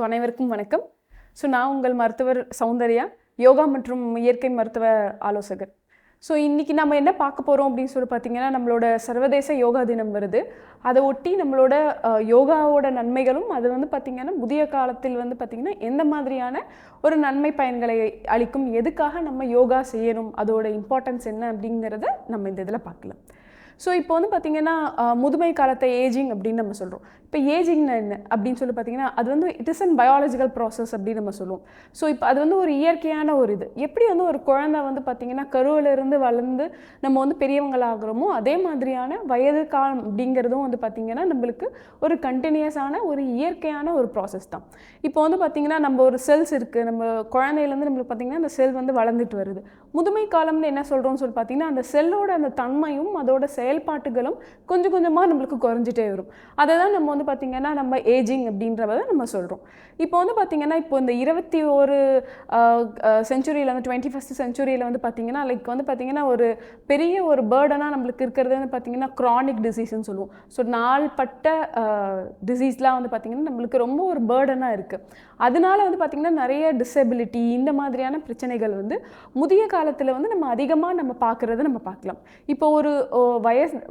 அனைவருக்கும் வணக்கம். நான் உங்கள் மருத்துவர் சௌந்தர்யா, யோகா மற்றும் இயற்கை மருத்துவ ஆலோசகர். இன்னைக்கு நம்ம என்ன பார்க்க போகிறோம் அப்படின்னு சொல்லி பார்த்தீங்கன்னா, நம்மளோட சர்வதேச யோகா தினம் வருது. அதை ஒட்டி நம்மளோட யோகாவோட நன்மைகளும் அது வந்து பார்த்திங்கன்னா புதிய காலத்தில் வந்து பார்த்திங்கன்னா எந்த மாதிரியான ஒரு நன்மை பயன்களை அளிக்கும், எதுக்காக நம்ம யோகா செய்யணும், அதோட இம்பார்ட்டன்ஸ் என்ன அப்படிங்கிறத நம்ம இந்த இதில் பார்க்கலாம். இப்போ வந்து பார்த்திங்கன்னா முதுமை காலத்தை ஏஜிங் அப்படின்னு நம்ம சொல்கிறோம். இப்போ ஏஜிங்னா என்ன அப்படின்னு சொல்லி பார்த்திங்கன்னா, அது வந்து it is an biological process அப்படின்னு நம்ம சொல்லுவோம். இப்போ அது வந்து ஒரு இயற்கையான ஒரு இது. எப்படி வந்து ஒரு குழந்தை வந்து பார்த்திங்கன்னா கருவிலிருந்து வளர்ந்து நம்ம வந்து பெரியவங்களாகிறோமோ அதே மாதிரியான வயது காலம் அப்படிங்கிறதும் வந்து பார்த்திங்கன்னா நம்மளுக்கு ஒரு கண்டினியூஸான ஒரு இயற்கையான ஒரு ப்ராசஸ் தான். இப்போ வந்து பார்த்திங்கன்னா நம்ம ஒரு செல்ஸ் இருக்குது, நம்ம குழந்தையிலேருந்து நம்மளுக்கு பார்த்திங்கன்னா அந்த செல் வந்து வளர்ந்துட்டு வருது. முதுமை காலம்னு என்ன சொல்கிறோம்னு சொல்லி பார்த்திங்கன்னா, அந்த செல்லோட அந்த தன்மையும் அதோட செயல்பாட்டுகளும் கொஞ்சம் கொஞ்சமாக நம்மளுக்கு குறைஞ்சிட்டே வரும். அதை தான் நம்ம வந்து பார்த்திங்கன்னா நம்ம ஏஜிங் அப்படின்றத நம்ம சொல்கிறோம். இப்போ வந்து பார்த்திங்கன்னா இப்போ இந்த 21 செஞ்சுரியில் வந்து 21st செஞ்சுரியில் வந்து பார்த்திங்கன்னா வந்து பார்த்திங்கன்னா ஒரு பெரிய ஒரு பேர்டனாக நம்மளுக்கு இருக்கிறது வந்து பார்த்திங்கன்னா க்ரானிக் டிசீஸ்ன்னு சொல்லுவோம். நாள்பட்ட டிசீஸ்லாம் வந்து பார்த்திங்கன்னா நம்மளுக்கு ரொம்ப ஒரு பேர்டனாக இருக்குது. அதனால வந்து பார்த்திங்கன்னா நிறைய டிசபிலிட்டி இந்த மாதிரியான பிரச்சனைகள் வந்து முதிய காலத்தில் வந்து நம்ம அதிகமாக நம்ம பார்க்குறத நம்ம பார்க்கலாம். இப்போ ஒரு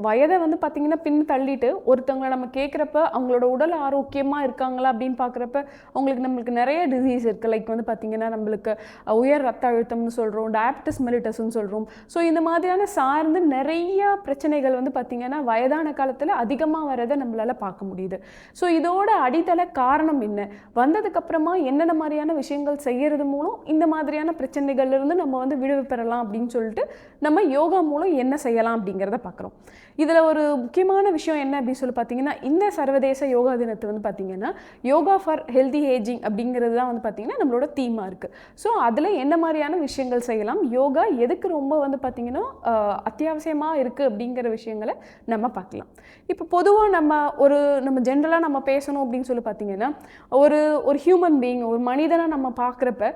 வயதை வந்து பார்த்திங்கன்னா பின் தள்ளிட்டு ஒருத்தவங்களை நம்ம கேட்குறப்ப அவங்களோட உடல் ஆரோக்கியமாக இருக்காங்களா அப்படின்னு பார்க்குறப்ப நம்மளுக்கு நிறைய டிசீஸ் இருக்குது. லைக் வந்து பார்த்திங்கன்னா நம்மளுக்கு உயர் ரத்த அழுத்தம்னு சொல்கிறோம், டயபெட்டிஸ் மெலிட்டஸ்ன்னு சொல்கிறோம். இந்த மாதிரியான சார்ந்து நிறைய பிரச்சனைகள் வந்து பார்த்திங்கன்னா வயதான காலத்தில் அதிகமாக வரதை நம்மளால் பார்க்க முடியுது. இதோட அடித்தள காரணம் என்ன, வந்ததுக்கப்புறமா என்னென்ன மாதிரியான விஷயங்கள் செய்கிறது மூலம் இந்த மாதிரியான பிரச்சனைகள்லேருந்து நம்ம வந்து விடுவி பெறலாம் அப்படின்னு சொல்லிட்டு நம்ம யோகா மூலம் என்ன செய்யலாம் அப்படிங்கிறத பார்க்குறோம். இதில் ஒரு முக்கியமான விஷயம் என்ன அப்படின்னு சொல்லி பார்த்தீங்கன்னா, இந்த சர்வதேச யோகா தினத்தை வந்து பார்த்திங்கன்னா யோகா ஃபார் ஹெல்தி ஏஜிங் அப்படிங்கிறது தான் வந்து பார்த்திங்கன்னா நம்மளோட தீமாக இருக்குது. அதில் என்ன மாதிரியான விஷயங்கள் செய்யலாம், யோகா எதுக்கு ரொம்ப வந்து பார்த்திங்கன்னா அத்தியாவசியமாக இருக்குது அப்படிங்கிற விஷயங்களை நம்ம பார்க்கலாம். இப்போ பொதுவாக நம்ம ஜென்ரலாக நம்ம பேசணும் அப்படின்னு சொல்லி பார்த்திங்கன்னா, ஒரு ஹியூமன் பீயிங், ஒரு மனிதனை நம்ம பார்க்குறப்ப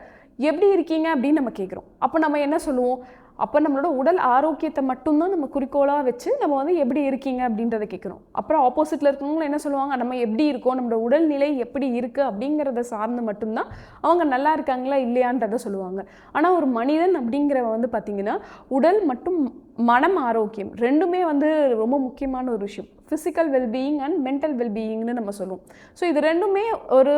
எப்படி இருக்கீங்க அப்படின்னு நம்ம கேட்குறோம். அப்போ நம்ம என்ன சொல்லுவோம், அப்போ நம்மளோட உடல் ஆரோக்கியத்தை மட்டும்தான் நம்ம குறிக்கோளாக வச்சு நம்ம வந்து எப்படி இருக்கீங்க அப்படின்றத கேட்குறோம். அப்புறம் ஆப்போசிட்டில் இருக்கவங்களும் என்ன சொல்லுவாங்க, நம்ம எப்படி இருக்கோம், நம்மளோட உடல்நிலை எப்படி இருக்குது அப்படிங்கிறத சார்ந்து மட்டும்தான் அவங்க நல்லா இருக்காங்களா இல்லையான்றதை சொல்லுவாங்க. ஆனால் ஒரு மனிதன் அப்படிங்கிறவ வந்து பார்த்திங்கன்னா உடல் மற்றும் மனம் ஆரோக்கியம் ரெண்டுமே வந்து ரொம்ப முக்கியமான ஒரு விஷயம். ஃபிசிக்கல் வெல்பீயிங் அண்ட் மென்டல் வெல்பீயிங்னு நம்ம சொல்லுவோம். இது ரெண்டுமே ஒரு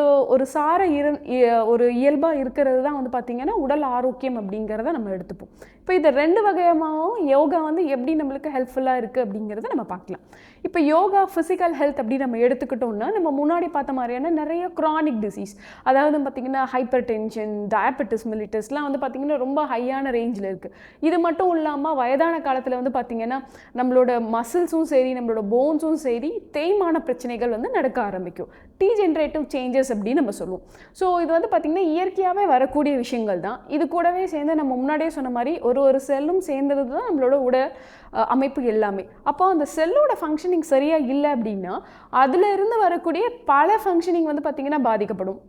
ஒரு இயல்பாக இருக்கிறது தான் வந்து பார்த்திங்கன்னா உடல் ஆரோக்கியம் அப்படிங்கிறத நம்ம எடுத்துப்போம். இப்போ இது ரெண்டு வகையாகவும் யோகா வந்து எப்படி நம்மளுக்கு ஹெல்ப்ஃபுல்லாக இருக்குது அப்படிங்கிறத நம்ம பார்க்கலாம். இப்போ யோகா ஃபிசிக்கல் ஹெல்த் அப்படி நம்ம எடுத்துக்கிட்டோம்னா, நம்ம முன்னாடி பார்த்த மாதிரியான நிறைய க்ரானிக் டிசீஸ், அதாவது பார்த்திங்கன்னா ஹைப்பர் டென்ஷன், டயபெட்டிஸ் மெலிட்டஸ்லாம் வந்து பார்த்திங்கன்னா ரொம்ப ஹையான ரேஞ்சில் இருக்குது. இது மட்டும் இல்லாமல் வயதான காலத்தில் வந்து பார்த்திங்கன்னா நம்மளோட மசில்ஸும் சரி நம்மளோட போன்ஸும் சரி தேய்மான பிரச்சனைகள் வந்து நடக்க ஆரம்பிக்கும். டீஜென்ரேட்டிவ் சேஞ்சஸ் அப்படின்னு நம்ம சொல்லுவோம். இது வந்து பார்த்திங்கன்னா இயற்கையாகவே வரக்கூடிய விஷயங்கள் தான். இது கூடவே சேர்ந்து நம்ம முன்னாடியே சொன்ன மாதிரி ஒரு செல்லும் சேர்ந்தது தான் நம்மளோட உடல் அமைப்பு எல்லாமே. அப்போ அந்த செல்லோட ஃபங்க்ஷனிங் சரியாக இல்லை அப்படின்னா அதில் இருந்து வரக்கூடிய பல ஃபங்க்ஷனிங் வந்து பார்த்திங்கன்னா பாதிக்கப்படும்.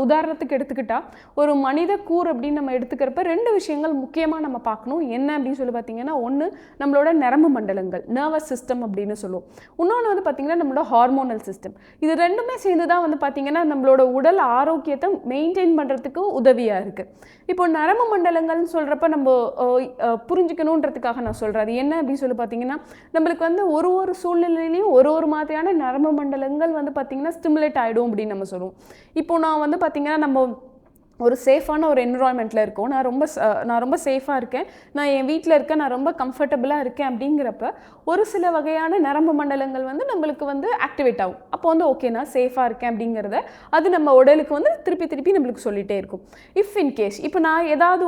உதாரணத்துக்கு எடுத்துக்கிட்டால் ஒரு மனித கூறு அப்படின்னு நம்ம எடுத்துக்கிறப்ப ரெண்டு விஷயங்கள் முக்கியமாக நம்ம பார்க்கணும். என்ன அப்படின்னு சொல்லி பார்த்தீங்கன்னா, ஒன்று நம்மளோட நரம்பு மண்டலங்கள், நர்வஸ் சிஸ்டம் அப்படின்னு சொல்லுவோம். இன்னொன்று வந்து பார்த்திங்கன்னா நம்மளோட ஹார்மோனல் சிஸ்டம். இது ரெண்டுமே சேர்ந்து தான் வந்து பார்த்திங்கன்னா நம்மளோட உடல் ஆரோக்கியத்தை மெயின்டைன் பண்ணுறதுக்கு உதவியாக இருக்குது. இப்போ நரம்பு மண்டலங்கள்னு சொல்கிறப்ப நம்ம புரிஞ்சுக்கணுன்றதுக்காக நான் சொல்கிறேன். அது என்ன அப்படின்னு சொல்லி பார்த்தீங்கன்னா, நம்மளுக்கு வந்து ஒரு சூழ்நிலையிலையும் ஒரு மாதிரியான நரம்பு மண்டலங்கள் வந்து பார்த்திங்கன்னா ஸ்டிமுலேட் ஆகிடும் அப்படின்னு நம்ம சொல்லுவோம். இப்போ நான் வந்து பார்த்திங்கன்னா நம்ம ஒரு சேஃபான ஒரு என்விரான்மெண்ட்டில் இருக்கோம், நான் ரொம்ப சேஃபாக இருக்கேன், நான் என் வீட்டில் இருக்கேன், நான் ரொம்ப கம்ஃபர்டபுளாக இருக்கேன் அப்படிங்கிறப்ப ஒரு சில வகையான நரம்பு மண்டலங்கள் வந்து நம்மளுக்கு வந்து ஆக்டிவேட் ஆகும். அப்போ வந்து ஓகே நான் சேஃபாக இருக்கேன் அப்படிங்கிறத அது நம்ம உடலுக்கு வந்து திருப்பி நம்மளுக்கு சொல்லிகிட்டே இருக்கும். இஃப் இன்கேஸ் இப்போ நான் ஏதாவது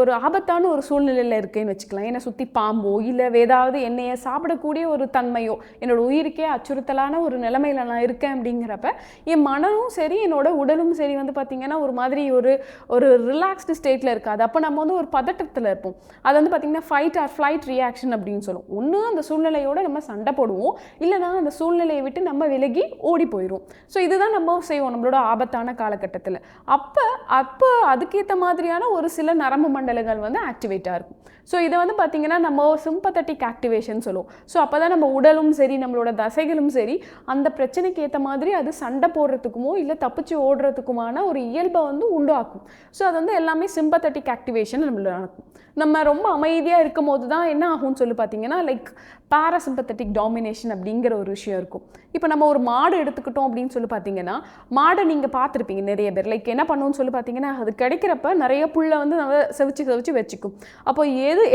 ஒரு ஆபத்தான ஒரு சூழ்நிலையில் இருக்கேன்னு வச்சுக்கலாம், என்னை சுற்றி பாம்போ இல்லை ஏதாவது என்னையை சாப்பிடக்கூடிய ஒரு தன்மையோ என்னோட உயிருக்கே அச்சுறுத்தலான ஒரு நிலைமையில் நான் இருக்கேன் அப்படிங்கிறப்ப என் மனமும் சரி என்னோட உடலும் சரி வந்து பார்த்திங்கன்னா ஒரு மாதிரி ஒரு ஒரு ரிலாக்ஸ்டு ஸ்டேட்டில் இருக்காது. அப்போ நம்ம வந்து ஒரு பதட்டத்தில் இருப்போம். அது வந்து பார்த்திங்கன்னா ஃபைட் ஆர் ஃப்ளைட் ரியாக்ஷன் அப்படின்னு சொல்லுவோம். ஒன்று அந்த சூழ்நிலையோடு நம்ம சண்டை போடுவோம், இல்லைனா அந்த சூழ்நிலையை விட்டு நம்ம விலகி ஓடி போயிடும். ஸோ இதுதான் நம்ம செய்வோம் நம்மளோட ஆபத்தான காலகட்டத்தில். அப்போ அதுக்கேற்ற மாதிரியான ஒரு சில நரம்பு மண்டலங்கள் வந்து ஆக்டிவேட்டாக இருக்கும். ஸோ இதை வந்து பார்த்திங்கன்னா நம்ம சிம்பத்தட்டிக் ஆக்டிவேஷன் சொல்லுவோம். ஸோ அப்போ தான் நம்ம உடலும் சரி நம்மளோட தசைகளும் சரி அந்த பிரச்சனைக்கு ஏற்ற மாதிரி அது சண்டை போடுறதுக்குமோ இல்லை தப்பிச்சு ஓடுறதுக்குமான ஒரு இயல்பை வந்து உண்டாக்கும். ஸோ அது வந்து எல்லாமே சிம்பத்தட்டிக் ஆக்டிவேஷன் நம்மள நடக்கும். நம்ம ரொம்ப அமைதியாக இருக்கும் போது தான் என்ன ஆகும்னு சொல்லி பார்த்தீங்கன்னா லைக் பாராசிம்பத்தட்டிக் டாமினேஷன் அப்படிங்கிற ஒரு விஷயம் இருக்கும். இப்போ நம்ம ஒரு மாடு எடுத்துக்கிட்டோம் அப்படின்னு சொல்லி பார்த்தீங்கன்னா, மாடை நீங்கள் பார்த்துருப்பீங்க நிறைய பேர். லைக் என்ன பண்ணுவோம்னு சொல்லி பார்த்தீங்கன்னா, அது கிடைக்கிறப்ப நிறைய புல்லை வந்து நம்ம செவிச்சு வச்சுக்கும். அப்போ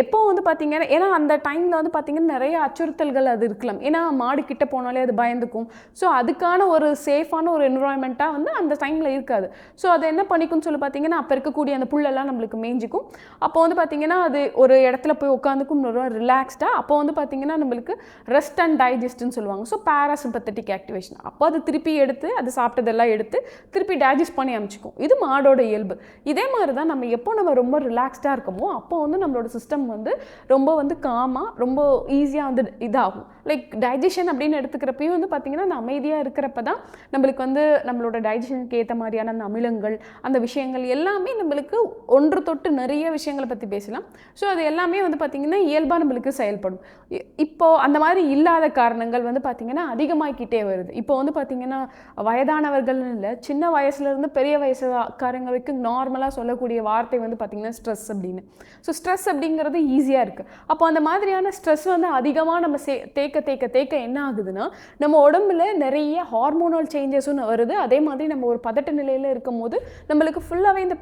எப்போ வந்து பார்த்தீங்கன்னா, ஏன்னா அந்த டைமில் வந்து பார்த்தீங்கன்னா நிறைய அச்சுறுத்தல்கள் அது இருக்கலாம். ஏன்னா மாடு கிட்ட போனாலே அது பயந்துக்கும். ஸோ அதுக்கான ஒரு சேஃபான ஒரு என்விரான்மெண்ட்டாக வந்து அந்த டைமில் இருக்காது. ஸோ அது என்ன பண்ணிக்கும்னு சொல்லி பார்த்தீங்கன்னா, அப்போ இருக்கக்கூடிய அந்த புல்லெல்லாம் நம்மளுக்கு மேய்ஞ்சிக்கும். அப்போ வந்து பார்த்தீங்கன்னா அது ஒரு இடத்துல போய் உட்காந்துக்கும் ரிலாக்ஸ்டாக. அப்போ வந்து பார்த்தீங்கன்னா நம்மளுக்கு ரெஸ்ட் அண்ட் டைஜஸ்ட்னு சொல்லுவாங்க. So parasympathetic activation. அப்போ அது திருப்பி எடுத்து அது சாப்பிட்டதெல்லாம் எடுத்து திருப்பி டைஜஸ்ட் பண்ணி அமைச்சிக்கும். இது மாடோட இயல்பு. இதே மாதிரி தான் நம்ம ரொம்ப ரிலாக்ஸ்டாக இருக்கமோ அப்போ வந்து நம்மளோட சிஸ்டம் வந்து ரொம்ப வந்து காமாக ரொம்ப ஈஸியாக வந்து இதாகும். லைக் டைஜஷன் அப்படின்னு எடுத்துக்கிறப்பையும் வந்து பார்த்திங்கன்னா அந்த அமைதியாக இருக்கிறப்ப தான் நம்மளுக்கு வந்து நம்மளோட டைஜஷனுக்கு ஏற்ற மாதிரியான அந்த அமிலங்கள் அந்த விஷயங்கள் எல்லாமே நம்மளுக்கு ஒன்று தொட்டு நிறைய விஷயங்களை பற்றி பேசலாம். ஸோ அது எல்லாமே வந்து பார்த்திங்கன்னா இயல்பாக நம்மளுக்கு செயல்படும். இப்போது அந்த மாதிரி இல்லாத காரணங்கள் வந்து பார்த்திங்கன்னா அதிகமாகிக்கிட்டே வருது. இப்போ வந்து பார்த்திங்கன்னா வயதானவர்கள்னு இல்லை, சின்ன வயசுலேருந்து பெரிய வயசுக்காரங்க வரைக்கும் நார்மலாக சொல்லக்கூடிய வார்த்தை வந்து பார்த்திங்கன்னா ஸ்ட்ரெஸ் அப்படின்னு. ஸோ ஸ்ட்ரெஸ் அப்படிங்கிறது ஈஸியாக இருக்குது. அப்போ அந்த மாதிரியான ஸ்ட்ரெஸ் வந்து அதிகமாக நம்ம தேக்க என்ன ஆகுதுன்னா நம்ம உடம்புல நிறைய ஹார்மோனல் சேஞ்சஸும் வருது. அதே மாதிரி நம்ம ஒரு பதட்ட நிலையில் இருக்கும் போது நம்மளுக்கு ஃபுல்லாகவே இந்த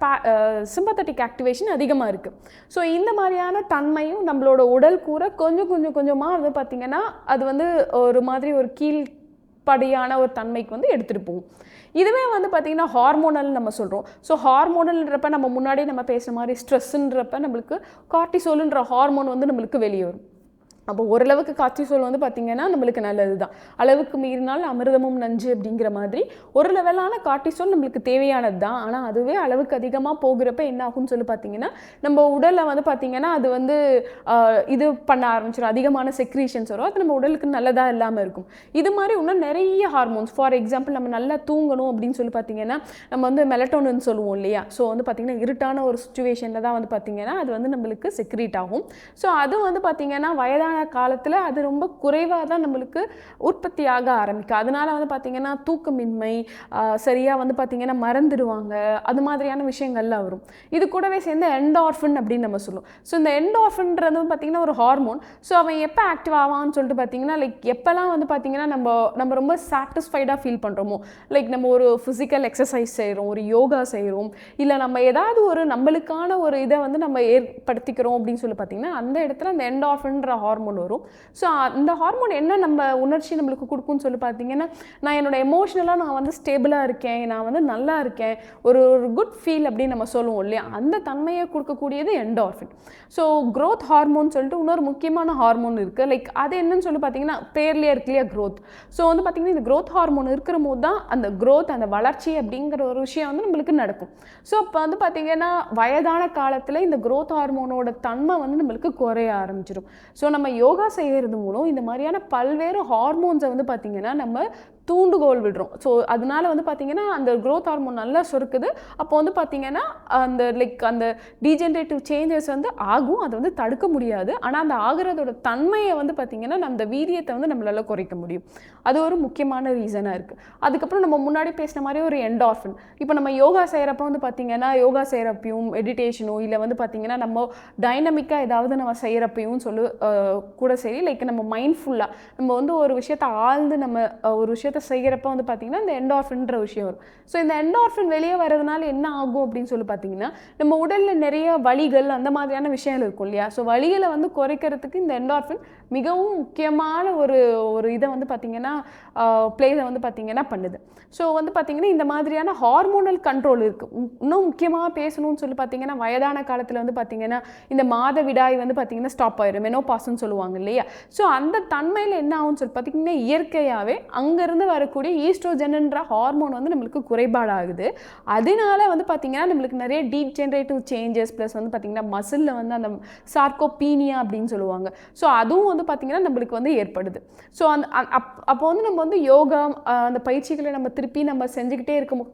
சிம்பத்தட்டிக் ஆக்டிவேஷன் அதிகமாக இருக்குது. ஸோ இந்த மாதிரியான தன்மையும் நம்மளோட உடல் கூற கொஞ்சமாக வந்து பார்த்திங்கன்னா அது வந்து ஒரு மாதிரி ஒரு கீழ்ப்படியான ஒரு தன்மைக்கு வந்து எடுத்துகிட்டு போகும். இதுவே வந்து பார்த்திங்கன்னா ஹார்மோனல் நம்ம சொல்கிறோம். ஸோ ஹார்மோனல்ன்றப்ப நம்ம முன்னாடி நம்ம பேசுகிற மாதிரி ஸ்ட்ரெஸ்ஸுன்றப்ப நம்மளுக்கு கார்டிசோலுன்ற ஹார்மோன் வந்து நம்மளுக்கு வெளியே வரும். அப்போ ஓரளவுக்கு கார்டிசோல் வந்து பார்த்திங்கன்னா நம்மளுக்கு நல்லது தான். அளவுக்கு மீறினால் அமிர்தமும் நஞ்சு அப்படிங்கிற மாதிரி ஒரு லெவலான கார்டிசோல் நம்மளுக்கு தேவையானது தான். ஆனால் அதுவே அளவுக்கு அதிகமாக போகிறப்ப என்ன ஆகும்னு சொல்லி பார்த்திங்கன்னா நம்ம உடலில் வந்து பார்த்திங்கன்னா அது வந்து இது பண்ண ஆரம்பிச்சிடும். அதிகமான செக்ரீஷன்ஸ் வரும். அது நம்ம உடலுக்கு நல்லதாக இல்லாமல் இருக்கும். இது மாதிரி இன்னும் நிறைய ஹார்மோன்ஸ், ஃபார் எக்ஸாம்பிள் நம்ம நல்லா தூங்கணும் அப்படின்னு சொல்லி பார்த்திங்கன்னா நம்ம வந்து மெலட்டோனின் சொல்லுவோம் இல்லையா. ஸோ வந்து பார்த்திங்கன்னா இருட்டான ஒரு சுச்சுவேஷனில் தான் வந்து பார்த்திங்கன்னா அது வந்து நம்மளுக்கு செக்ரீட் ஆகும். ஸோ அது வந்து பார்த்திங்கன்னா வயதான காலத்தில் அது ரொம்ப குறைவாக தான் நம்மளுக்கு உற்பத்தியாக ஆரம்பிக்கும். அதனால வந்து பார்த்திங்கன்னா தூக்கமின்மை, சரியாக வந்து பார்த்திங்கன்னா மறந்துடுவாங்க, அது மாதிரியான விஷயங்கள்லாம் வரும். இது கூடவே சேர்ந்து என்டார்ஃபின் அப்படின்னு நம்ம சொல்லுவோம். ஸோ இந்த என்டார்ஃபின்றது பார்த்திங்கன்னா ஒரு ஹார்மோன். ஸோ அவன் எப்போ ஆக்டிவ் ஆவான்னு சொல்லிட்டு பார்த்திங்கன்னா லைக் எப்போல்லாம் வந்து பார்த்திங்கன்னா நம்ம ரொம்ப சாட்டிஸ்ஃபைடாக ஃபீல் பண்ணுறோமோ, லைக் நம்ம ஒரு ஃபிசிக்கல் எக்ஸசைஸ் செய்கிறோம், ஒரு யோகா செய்கிறோம், இல்லை நம்ம ஏதாவது ஒரு நம்மளுக்கான ஒரு இதை வந்து நம்ம ஏற்படுத்திக்கிறோம் அப்படின்னு சொல்லி பார்த்திங்கன்னா அந்த இடத்துல அந்த என்டார்ஃபின்ற ஹார்மோன் வரும். ஸோ அந்த ஹார்மோன் என்ன நம்ம உணர்ச்சி நம்மளுக்கு கொடுக்கும்னு சொல்லி பார்த்தீங்கன்னா நான் என்னோட எமோஷனலாக நான் வந்து ஸ்டேபிளாக இருக்கேன், நான் வந்து நல்லா இருக்கேன், ஒரு குட் ஃபீல் அப்படின்னு நம்ம சொல்லுவோம் இல்லையா, அந்த தன்மையை கொடுக்கக்கூடியது என்டார்ஃபின். ஸோ க்ரோத் ஹார்மோன் சொல்லிட்டு இன்னொரு முக்கியமான ஹார்மோன் இருக்குது. லைக் அது என்னன்னு சொல்லி பார்த்தீங்கன்னா பேர்லேயே இருக்கு இல்லையா க்ரோத். ஸோ வந்து பார்த்திங்கன்னா இந்த க்ரோத் ஹார்மோன் இருக்கிற போது தான் அந்த க்ரோத் அந்த வளர்ச்சி அப்படிங்கிற ஒரு விஷயம் வந்து நம்மளுக்கு நடக்கும். ஸோ இப்போ வந்து பார்த்திங்கன்னா வயதான காலத்தில் இந்த க்ரோத் ஹார்மோனோட தன்மை வந்து நம்மளுக்கு குறைய ஆரம்பிச்சிடும். ஸோ நம்ம யோகா செய்கிறது மூலம் இந்த மாதிரியான பல்வேறு ஹார்மோன்ஸை வந்து பார்த்திங்கன்னா நம்ம தூண்டுகோல் விடுறோம். ஸோ அதனால வந்து பார்த்திங்கன்னா அந்த க்ரோத் ஹார்மோன் நல்லா சுருக்குது. அப்போ வந்து பார்த்திங்கன்னா அந்த லைக் அந்த டீஜென்ரேட்டிவ் சேஞ்சஸ் வந்து ஆகும், அதை வந்து தடுக்க முடியாது. ஆனால் அந்த ஆகிறதோட தன்மையை வந்து பார்த்திங்கன்னா அந்த வீரியத்தை வந்து நம்மளால குறைக்க முடியும். அது ஒரு முக்கியமான ரீசனாக இருக்குது. அதுக்கப்புறம் நம்ம முன்னாடி பேசின மாதிரி ஒரு என்டார்ஃபின். இப்போ நம்ம யோகா செய்கிறப்ப வந்து பார்த்திங்கன்னா யோகா செய்கிறப்பையும் மெடிடேஷனோ இல்லை வந்து பார்த்திங்கன்னா நம்ம டைனமிக்காக ஏதாவது நம்ம செய்கிறப்பையும் கூட சரி, லைக் நம்ம மைண்ட்ஃபுல்லாக நம்ம வந்து ஒரு விஷயத்தை ஆழ்ந்து நம்ம ஒரு விஷயத்தை செய்கிறப்ப வந்து பார்த்திங்கன்னா இந்த என்டார்ஃபின்ற விஷயம் வரும். ஸோ இந்த என்டார்ஃபின் வெளியே வர்றதுனால என்ன ஆகும் அப்படின்னு சொல்லி பார்த்திங்கன்னா நம்ம உடலில் நிறைய வலிகள் அந்த மாதிரியான விஷயங்கள் இருக்கும் இல்லையா. ஸோ வலிகளை வந்து குறைக்கிறதுக்கு இந்த என்டார்ஃபின் மிகவும் முக்கியமான ஒரு இதை வந்து பார்த்திங்கன்னா பிளேஸை வந்து பார்த்திங்கன்னா பண்ணுது. ஸோ வந்து பார்த்திங்கன்னா இந்த மாதிரியான ஹார்மோனல் கண்ட்ரோல் இருக்குது. இன்னும் முக்கியமாக பேசணும்னு சொல்லி பார்த்திங்கன்னா வயதான காலத்தில் வந்து பார்த்திங்கன்னா இந்த மாதவிடாய் வந்து பார்த்திங்கன்னா ஸ்டாப் ஆயிடும், மெனோபாஸ்ன்னு சொல்லுவாங்க இல்லையா. ஸோ அந்த தன்மையில் என்ன ஆகும்னு சொல்லி பார்த்திங்கன்னா இயற்கையாகவே அங்கேருந்து வரக்கூடிய ஈஸ்ட்ரோஜன்ன்ற ஹார்மோன் வந்து நம்மளுக்கு குறைபாடாகுது. அதனால வந்து பார்த்திங்கன்னா நம்மளுக்கு நிறைய டீஜெனரேட்டிவ் சேஞ்சஸ் ப்ளஸ் வந்து பார்த்திங்கன்னா மசிலில் வந்து அந்த சார்கோபீனியா அப்படின்னு சொல்லுவாங்க. ஸோ அதுவும் வந்து பார்த்திங்கன்னா நம்மளுக்கு வந்து ஏற்படுது. ஸோ அப்போ வந்து நம்ம வந்து யோகா அந்த பயிற்சிகளை நம்ம திருப்பி நம்ம செஞ்சுக்கிட்டே இருக்கும்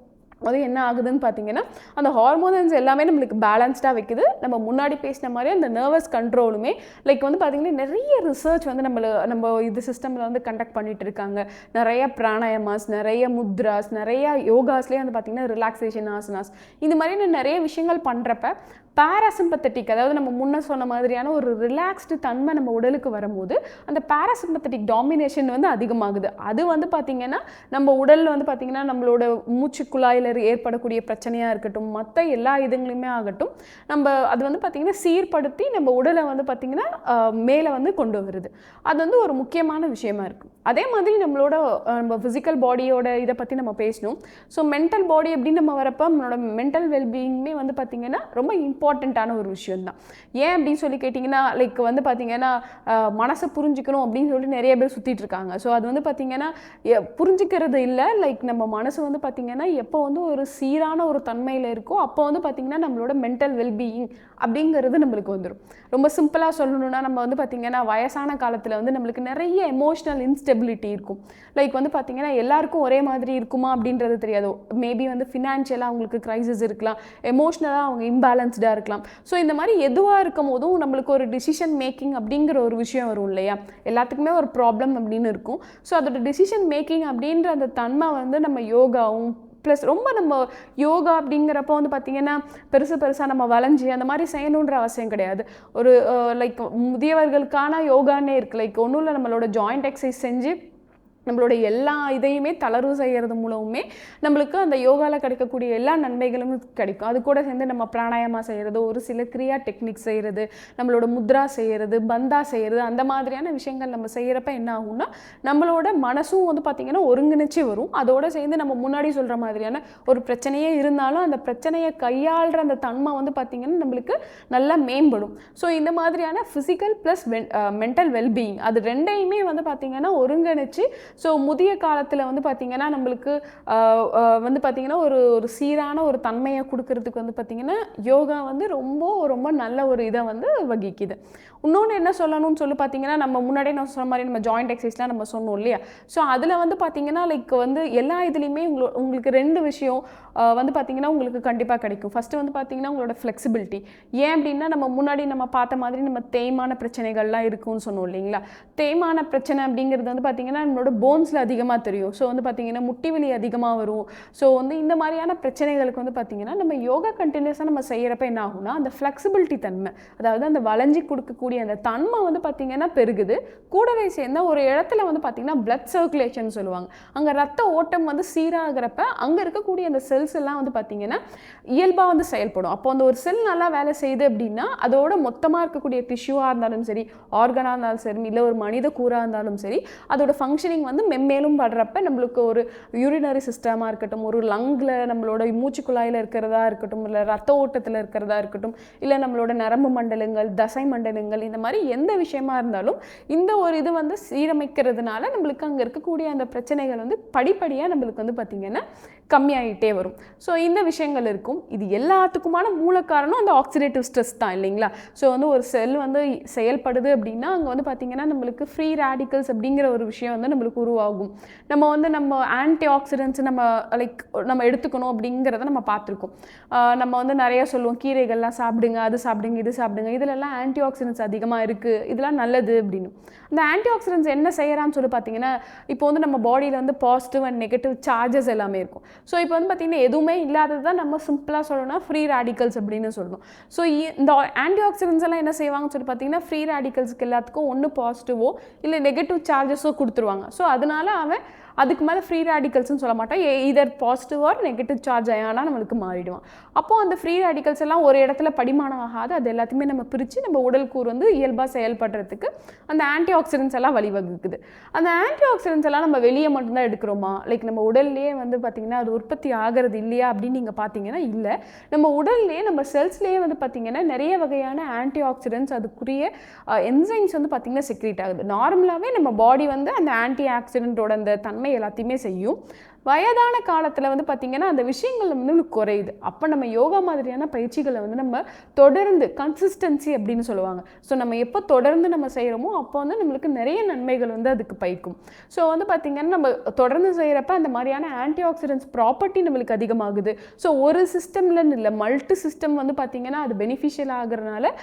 அது என்ன ஆகுதுன்னு பார்த்தீங்கன்னா அந்த ஹார்மோன்ஸ் எல்லாமே நம்மளுக்கு பேலன்ஸ்டாக வைக்குது. நம்ம முன்னாடி பேசின மாதிரி அந்த நர்வஸ் கண்ட்ரோலுமே லைக் வந்து பார்த்திங்கன்னா நிறைய ரிசர்ச் வந்து நம்ம இது சிஸ்டமில் வந்து கண்டக்ட் பண்ணிட்டு இருக்காங்க. நிறைய பிராணாயமாஸ், நிறைய முத்ராஸ், நிறைய யோகாஸ்லேயே வந்து பார்த்திங்கன்னா ரிலாக்ஸேஷன் ஆசனாஸ், இந்த மாதிரியான நிறைய விஷயங்கள் பண்ணுறப்ப பேராசிம்பத்தட்டிக், அதாவது நம்ம முன்ன சொன்ன மாதிரியான ஒரு ரிலாக்ஸ்டு தன்மை நம்ம உடலுக்கு வரும்போது அந்த பேராசிம்பத்தட்டிக் டாமினேஷன் வந்து அதிகமாகுது. அது வந்து பார்த்திங்கன்னா நம்ம உடலில் வந்து பார்த்திங்கன்னா நம்மளோட மூச்சு குழாயில் ஏற்படக்கூடிய பிரச்சனையாக இருக்கட்டும், மற்ற எல்லா இதுங்களுமே ஆகட்டும், நம்ம அது வந்து பார்த்திங்கன்னா சீர்படுத்தி நம்ம உடலை வந்து பார்த்திங்கன்னா மேலே வந்து கொண்டு வருது. அது வந்து ஒரு முக்கியமான விஷயமா இருக்கும். அதே மாதிரி நம்ம ஃபிசிக்கல் பாடியோட இதை பற்றி நம்ம பேசணும். ஸோ மென்டல் பாடி அப்படின்னு நம்ம வரப்போ நம்மளோட மென்டல் வெல்பீயிங்குமே வந்து பார்த்திங்கன்னா ரொம்ப இம்பார்ட்டண்ட்டான ஒரு விஷயம்தான். ஏன் அப்படின்னு சொல்லி கேட்டிங்கன்னா லைக் வந்து பார்த்திங்கன்னா மனசை புரிஞ்சுக்கணும் அப்படின்னு சொல்லிட்டு நிறைய பேர் சுற்றிட்டு இருக்காங்க. ஸோ அது வந்து பார்த்திங்கன்னா புரிஞ்சுக்கிறது இல்லை. லைக் நம்ம மனசு வந்து பார்த்திங்கன்னா எப்போ வந்து ஒரு சீரான ஒரு தன்மையில் இருக்கோ அப்போ வந்து பார்த்திங்கன்னா நம்மளோட மென்டல் வெல்பீயிங் அப்படிங்கிறது நம்மளுக்கு வந்துடும். ரொம்ப சிம்பிளாக சொல்லணும்னா நம்ம வந்து பார்த்திங்கன்னா வயசான காலத்தில் வந்து நம்மளுக்கு நிறைய எமோஷ்னல் இன்ஸ்டெபிலிட்டி இருக்கும். லைக் வந்து பார்த்திங்கன்னா எல்லாருக்கும் ஒரே மாதிரி இருக்குமா அப்படின்றது தெரியாது. மேபி வந்து ஃபினான்ஷியலாக அவங்களுக்கு க்ரைசிஸ் இருக்கலாம், எமோஷ்னலாக அவங்க இம்பேலன்ஸ்டாக இருக்கலாம். ஸோ இந்த மாதிரி எதுவாக இருக்கும் போதும் நம்மளுக்கு ஒரு டிசிஷன் மேக்கிங் அப்படிங்கிற ஒரு விஷயம் வரும் இல்லையா. எல்லாத்துக்குமே ஒரு ப்ராப்ளம் அப்படின்னு இருக்கும். ஸோ அதோட டிசிஷன் மேக்கிங் அப்படின்ற அந்த தன்மை வந்து நம்ம யோகாவும் ப்ளஸ் ரொம்ப நம்ம யோகா அப்படிங்கிறப்போ வந்து பார்த்திங்கன்னா பெருசாக நம்ம வளைஞ்சி அந்த மாதிரி செய்யணுன்ற அவசியம் கிடையாது. ஒரு லைக் முதியவர்களுக்கான யோகான்னே இருக்குது. லைக் ஒன்றும் இல்லை, நம்மளோட ஜாயிண்ட் எக்ஸசைஸ் செஞ்சு நம்மளோட எல்லா இதையுமே தளர்வு செய்கிறது மூலமே நம்மளுக்கு அந்த யோகாவில் கிடைக்கக்கூடிய எல்லா நன்மைகளும் கிடைக்கும். அது கூட சேர்ந்து நம்ம பிராணாயமா செய்கிறது, ஒரு சில கிரியா டெக்னிக்ஸ் செய்கிறது, நம்மளோட முத்ரா செய்கிறது, பந்தா செய்கிறது, அந்த மாதிரியான விஷயங்கள் நம்ம செய்கிறப்ப என்ன ஆகும்னா நம்மளோட மனசும் வந்து பார்த்திங்கன்னா ஒருங்கிணைச்சி வரும். அதோடு சேர்ந்து நம்ம முன்னாடி சொல்கிற மாதிரியான ஒரு பிரச்சனையே இருந்தாலும் அந்த பிரச்சனையை கையாளுற அந்த தன்மை வந்து பார்த்திங்கன்னா நம்மளுக்கு நல்லா மேம்படும். ஸோ இந்த மாதிரியான ஃபிசிக்கல் ப்ளஸ் மென்டல் வெல்பீயிங் அது ரெண்டையுமே வந்து பார்த்திங்கன்னா ஒருங்கிணைச்சி ஸோ முதிய காலத்தில் வந்து பார்த்திங்கன்னா நம்மளுக்கு வந்து பார்த்திங்கன்னா ஒரு சீரான ஒரு தன்மையை கொடுக்கறதுக்கு வந்து பார்த்திங்கன்னா யோகா வந்து ரொம்ப நல்ல ஒரு இதை வந்து வகிக்குது. இன்னொன்று என்ன சொல்லணும்னு சொல்லி பார்த்திங்கன்னா நம்ம முன்னாடியே நான் சொன்ன மாதிரி நம்ம ஜாயிண்ட் எக்ஸசைஸ்லாம் நம்ம சொன்னோம் இல்லையா. ஸோ அதில் வந்து பார்த்திங்கன்னா லைக் வந்து எல்லா இதுலேயுமே உங்களுக்கு ரெண்டு விஷயம் வந்து பார்த்திங்கன்னா உங்களுக்கு கண்டிப்பாக கிடைக்கும். ஃபஸ்ட்டு வந்து பார்த்திங்கன்னா உங்களோட ஃப்ளெக்சிபிலிட்டி. ஏன் அப்படின்னா நம்ம முன்னாடி நம்ம பார்த்த மாதிரி நம்ம தேய்மான பிரச்சனைகள்லாம் இருக்கும்னு சொன்னோம் இல்லைங்களா. தேய்மான பிரச்சனை அப்படிங்கிறது வந்து பார்த்திங்கன்னா நம்மளோட போன்ஸில் அதிகமாக தெரியும். ஸோ வந்து பார்த்திங்கன்னா முட்டி வலி அதிகமாக வரும். ஸோ வந்து இந்த மாதிரியான பிரச்சனைகளுக்கு வந்து பார்த்திங்கன்னா நம்ம யோகா கண்டினியூஸாக நம்ம செய்கிறப்ப என்ன ஆகும்னா அந்த ஃப்ளெக்சிபிலிட்டி தன்மை, அதாவது அந்த வளைஞ்சி கொடுக்கக்கூடிய அந்த தன்மை வந்து பார்த்திங்கன்னா பெருகுது. கூடவே சேர்ந்த ஒரு இடத்துல வந்து பார்த்திங்கன்னா பிளட் சர்க்குலேஷன் சொல்லுவாங்க. அங்கே ரத்த ஓட்டம் வந்து சீராகிறப்ப அங்கே இருக்கக்கூடிய அந்த செல்ஸ் எல்லாம் வந்து பார்த்திங்கன்னா இயல்பாக வந்து செயல்படும். அப்போ அந்த ஒரு செல் நல்லா வேலை செய்யுது அப்படின்னா அதோட மொத்தமாக இருக்கக்கூடிய டிஷ்யூவாக இருந்தாலும் சரி, ஆர்கனாக இருந்தாலும் சரி, இல்லை ஒரு மனித கூறாக இருந்தாலும் சரி, அதோட ஃபங்க்ஷனிங் வந்து மென்மேலும் படுறப்ப நம்மளுக்கு ஒரு யூரினரி சிஸ்டமாக இருக்கட்டும், ஒரு லங்கில் நம்மளோட மூச்சு குழாயில் இருக்கிறதா இருக்கட்டும், இல்லை ரத்த ஓட்டத்தில் இருக்கிறதா இருக்கட்டும், இல்லை நம்மளோட நரம்பு மண்டலங்கள், தசை மண்டலங்கள், இந்த மாதிரி எந்த விஷயமா இருந்தாலும் இந்த ஒரு இது வந்து சீரமைக்கிறதுனால நம்மளுக்கு அங்கே இருக்கக்கூடிய அந்த பிரச்சனைகள் வந்து படிப்படியாக நம்மளுக்கு வந்து பார்த்திங்கன்னா கம்மியாகிட்டே வரும். ஸோ இந்த விஷயங்கள் இருக்கும். இது எல்லாத்துக்குமான மூல காரணம் அந்த ஆக்சிடேட்டிவ் ஸ்ட்ரெஸ் தான் இல்லைங்களா. ஸோ வந்து ஒரு செல் வந்து செயல்படுது அப்படின்னா அங்கே வந்து பார்த்திங்கன்னா நம்மளுக்கு ஃப்ரீ ரேடிக்கல்ஸ் அப்படிங்கிற ஒரு விஷயம் வந்து நம்மளுக்கு உருவாகும். நம்ம ஆன்டி ஆக்சிடென்ட்ஸ் நம்ம எடுத்துக்கணும் அப்படிங்கிறத நம்ம பார்த்துருக்கோம். நம்ம வந்து நிறைய சொல்லுவோம் கீரைகள்லாம் சாப்பிடுங்க, அது சாப்பிடுங்க, இது சாப்பிடுங்க, இதிலெல்லாம் ஆன்டி ஆக்சிடென்ட்ஸ் அதிகமாக இருக்குது, இதெல்லாம் நல்லது அப்படின்னு. அந்த ஆன்டி ஆக்சிடென்ட்ஸ் என்ன செய்யறான்னு சொல்லி பார்த்தீங்கன்னா இப்போ வந்து நம்ம பாடியில் வந்து பாசிட்டிவ் அண்ட் நெகட்டிவ் சார்ஜஸ் எல்லாமே இருக்கும். ஸோ இப்போ வந்து பார்த்திங்கன்னா எதுவுமே இல்லாதது தான் நம்ம சிம்பிளாக சொல்லணும்னா ஃப்ரீ ரேடிக்கல்ஸ் அப்படின்னு சொல்லணும். ஸோ இந்த ஆன்டி ஆக்சிடென்ட்ஸ் எல்லாம் என்ன செய்வாங்கன்னு சொல்லி பார்த்தீங்கன்னா ஃப்ரீ ரேடிக்கல்ஸ்க்கு எல்லாத்துக்கும் ஒன்று பாசிட்டிவோ இல்லை நெகட்டிவ் சார்ஜஸோ கொடுத்துருவாங்க. ஸோ அதனால அவன் அதுக்கு மேலே ஃப்ரீ ரேடிக்கல்ஸ்னு சொல்ல மாட்டான், இதர் பாசிட்டிவ் ஆர் நெகட்டிவ் சார்ஜ் ஆனால் நம்மளுக்கு மாறிடுவான். அப்போது அந்த ஃப்ரீ ரேடிக்கல்ஸ் எல்லாம் ஒரு இடத்துல படிமானம் ஆகாது, அது எல்லாத்தையுமே நம்ம பிரித்து நம்ம உடல் கூறு வந்து இயல்பாக செயல்படுறதுக்கு அந்த ஆன்டி ஆக்சிடென்ட்ஸ் எல்லாம் வழிவகுக்குது. அந்த ஆன்டி ஆக்சிடென்ட்ஸ் எல்லாம் நம்ம வெளியே மட்டும்தான் எடுக்கிறோமா, லைக் நம்ம உடல்லையே வந்து பார்த்திங்கன்னா அது உற்பத்தி ஆகிறது இல்லையா அப்படின்னு நீங்கள் பார்த்தீங்கன்னா இல்லை. நம்ம உடல்லையே நம்ம செல்ஸ்லேயே வந்து பார்த்திங்கன்னா நிறைய வகையான ஆன்டி ஆக்சிடென்ட்ஸ் அதுக்குரிய என்சைம்ஸ் வந்து பார்த்திங்கன்னா செக்ரேட் ஆகுது. நார்மலாகவே நம்ம பாடி வந்து அந்த ஆன்டி ஆக்சிடென்ட்டோட அந்த தன்மை நன்மை எல்லாத்தையுமே செய்யும். வயதான காலத்தில் வந்து பார்த்திங்கன்னா அந்த விஷயங்கள் வந்து நம்மளுக்கு குறையுது. அப்போ நம்ம யோகா மாதிரியான பயிற்சிகளை வந்து நம்ம தொடர்ந்து கன்சிஸ்டன்சி அப்படின்னு சொல்லுவாங்க. ஸோ நம்ம எப்போ தொடர்ந்து நம்ம செய்கிறோமோ அப்போ வந்து நம்மளுக்கு நிறைய நன்மைகள் வந்து அதுக்கு பயக்கும். ஸோ வந்து பார்த்திங்கன்னா நம்ம தொடர்ந்து செய்கிறப்ப அந்த மாதிரியான ஆன்டி ஆக்சிடென்ட்ஸ் ப்ராப்பர்ட்டி நம்மளுக்கு அதிகமாகுது. ஸோ ஒரு சிஸ்டம்லன்னு இல்லை, மல்டி சிஸ்டம் வந்து பார்த்திங்கன்னா அது பெனிஃபிஷியல் ஆகிறதுனால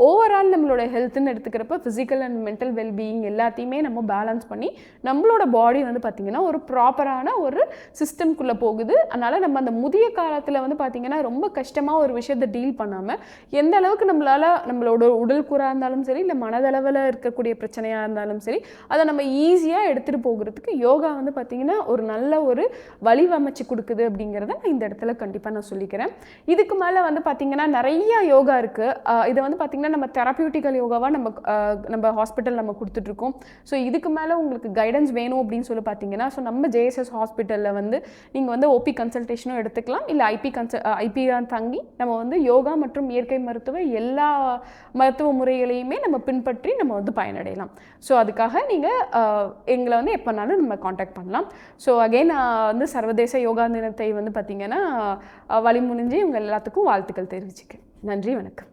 ஓவரால் நம்மளோட ஹெல்த்துன்னு எடுத்துக்கிறப்ப ஃபிசிக்கல் அண்ட் மென்டல் வெல்பீயிங் எல்லாத்தையுமே நம்ம பேலன்ஸ் பண்ணி நம்மளோட பாடி வந்து பார்த்திங்கன்னா ஒரு ப்ராப்பரான ஒரு சிஸ்டம்குள்ளே போகுது. அதனால் நம்ம அந்த முதிய காலத்தில் வந்து பார்த்திங்கன்னா ரொம்ப கஷ்டமாக ஒரு விஷயத்தை டீல் பண்ணாமல் எந்த அளவுக்கு நம்மளோட உடல் கூறாக இருந்தாலும் சரி, இல்லை மனதளவில் இருக்கக்கூடிய பிரச்சனையாக இருந்தாலும் சரி, அதை நம்ம ஈஸியாக எடுத்துகிட்டு போகிறதுக்கு யோகா வந்து பார்த்திங்கன்னா ஒரு நல்ல ஒரு வழிவமைச்சு கொடுக்குது அப்படிங்கிறத நான் இந்த இடத்துல கண்டிப்பாக நான் சொல்லிக்கிறேன். இதுக்கு மேலே வந்து பார்த்திங்கன்னா நிறைய யோகா இருக்குது. இதை வந்து பார்த்திங்கன்னா நம்ம தெரப்பியூட்டிக்கல் யோகாவாக நம்ம ஹாஸ்பிட்டல் நம்ம கொடுத்துட்ருக்கோம். ஸோ இதுக்கு மேலே உங்களுக்கு கைடன்ஸ் வேணும் அப்படின்னு சொல்லி பார்த்தீங்கன்னா, ஸோ நம்ம ஜேஎஸ்எஸ் ஹாஸ்பிட்டலில் வந்து நீங்கள் வந்து ஓபி கன்சல்டேஷனும் எடுத்துக்கலாம், இல்லை ஐபி தங்கி நம்ம வந்து யோகா மற்றும் இயற்கை எல்லா மருத்துவ முறைகளையுமே நம்ம பின்பற்றி நம்ம வந்து பயனடையலாம். ஸோ அதுக்காக நீங்கள் எங்களை வந்து எப்போனாலும் நம்ம காண்டாக்ட் பண்ணலாம். ஸோ அகெயின் வந்து சர்வதேச யோகா தினத்தை வந்து பார்த்திங்கன்னா வழிமுடிஞ்சு உங்கள் எல்லாத்துக்கும் வாழ்த்துக்கள் தெரிவிச்சுக்கிறேன். நன்றி, வணக்கம்.